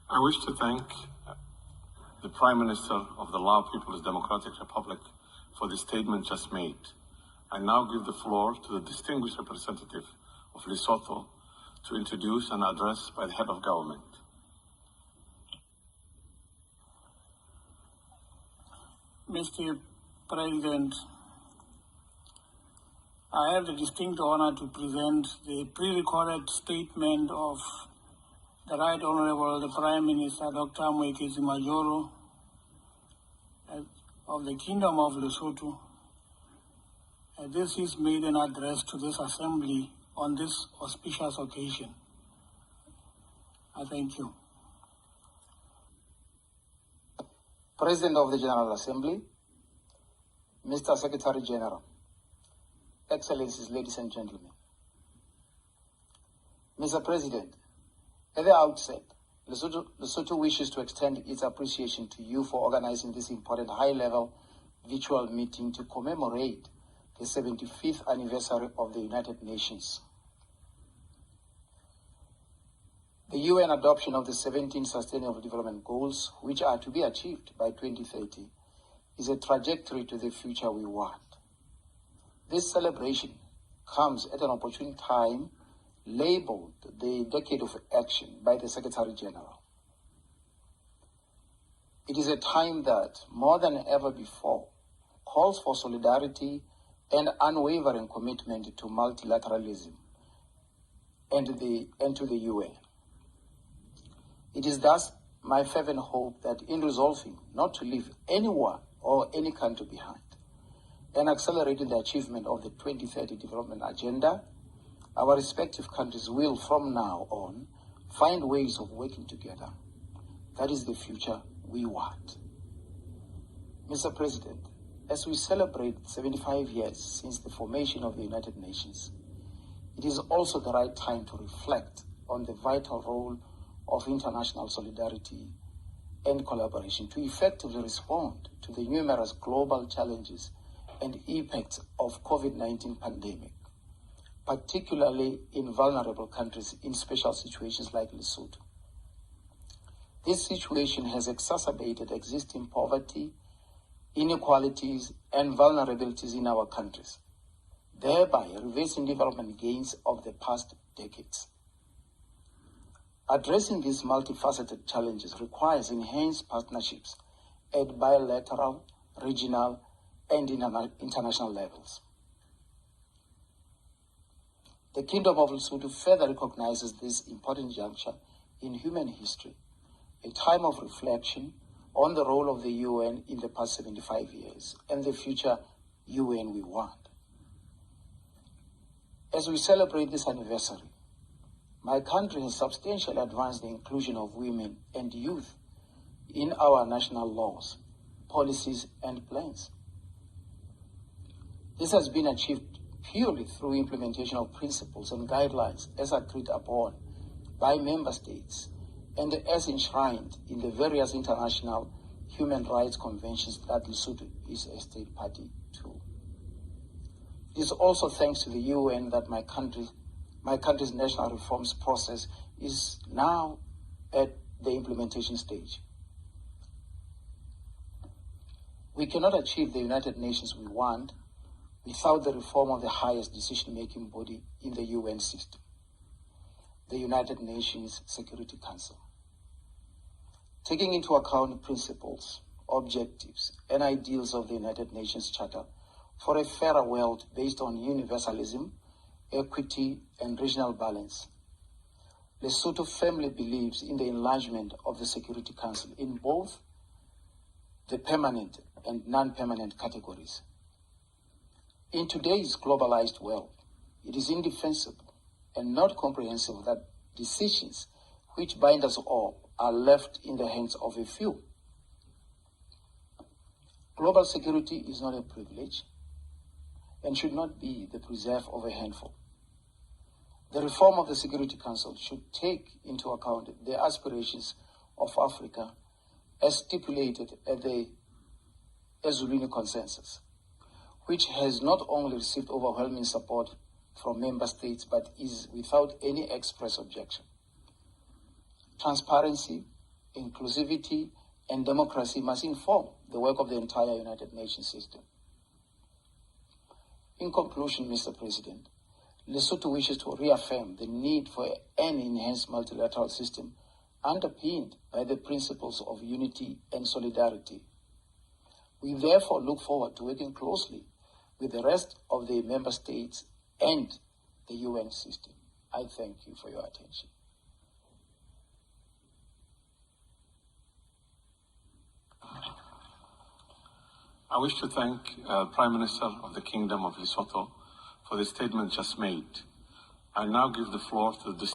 I wish to thank the Prime Minister of the Lao People's Democratic Republic for the statement just made. I now give the floor to the distinguished representative of Lesotho to introduce an address by the head of government. Mr. President, I have the distinct honor to present the pre-recorded statement of the Right Honorable the Prime Minister, Dr. Mwekezi Majoro, of the Kingdom of Lesotho. This is made an address to this Assembly on this auspicious occasion. I thank you. President of the General Assembly, Mr. Secretary General, Excellencies, ladies and gentlemen. Mr. President, at the outset, Lesotho wishes to extend its appreciation to you for organizing this important high-level virtual meeting to commemorate the 75th anniversary of the United Nations. The UN adoption of the 17 Sustainable Development Goals, which are to be achieved by 2030, is a trajectory to the future we want. This celebration comes at an opportune time, labeled the Decade of Action by the Secretary General. It is a time that, more than ever before, calls for solidarity and unwavering commitment to multilateralism and to the UN. It is thus my fervent hope that in resolving not to leave anyone or any country behind and accelerating the achievement of the 2030 Development Agenda, our respective countries will, from now on, find ways of working together. That is the future we want. Mr. President, as we celebrate 75 years since the formation of the United Nations, it is also the right time to reflect on the vital role of international solidarity and collaboration to effectively respond to the numerous global challenges and impacts of COVID-19 pandemic, particularly in vulnerable countries in special situations like Lesotho. This situation has exacerbated existing poverty, inequalities, and vulnerabilities in our countries, thereby reversing development gains of the past decades. Addressing these multifaceted challenges requires enhanced partnerships at bilateral, regional, and international levels. The Kingdom of Lesotho further recognizes this important juncture in human history, a time of reflection on the role of the UN in the past 75 years and the future UN we want. As we celebrate this anniversary, my country has substantially advanced the inclusion of women and youth in our national laws, policies, and plans. This has been achieved purely through implementation of principles and guidelines as agreed upon by member states and as enshrined in the various international human rights conventions that Lesotho is a state party to. It is also thanks to the UN that my country's national reforms process is now at the implementation stage. We cannot achieve the United Nations we want without the reform of the highest decision-making body in the UN system, the United Nations Security Council. Taking into account principles, objectives, and ideals of the United Nations Charter for a fairer world based on universalism, equity, and regional balance, Lesotho firmly believes in the enlargement of the Security Council in both the permanent and non-permanent categories. In today's globalized world, it is indefensible and not comprehensible that decisions which bind us all are left in the hands of a few. Global security is not a privilege and should not be the preserve of a handful. The reform of the Security Council should take into account the aspirations of Africa as stipulated at the Ezulwini Consensus, which has not only received overwhelming support from member states but is without any express objection. Transparency, inclusivity, and democracy must inform the work of the entire United Nations system. In conclusion, Mr. President, Lesotho wishes to reaffirm the need for an enhanced multilateral system underpinned by the principles of unity and solidarity. We therefore look forward to working closely with the rest of the member states and the UN system. I thank you for your attention. I wish to thank Prime Minister of the Kingdom of Lesotho for the statement just made. I now give the floor to the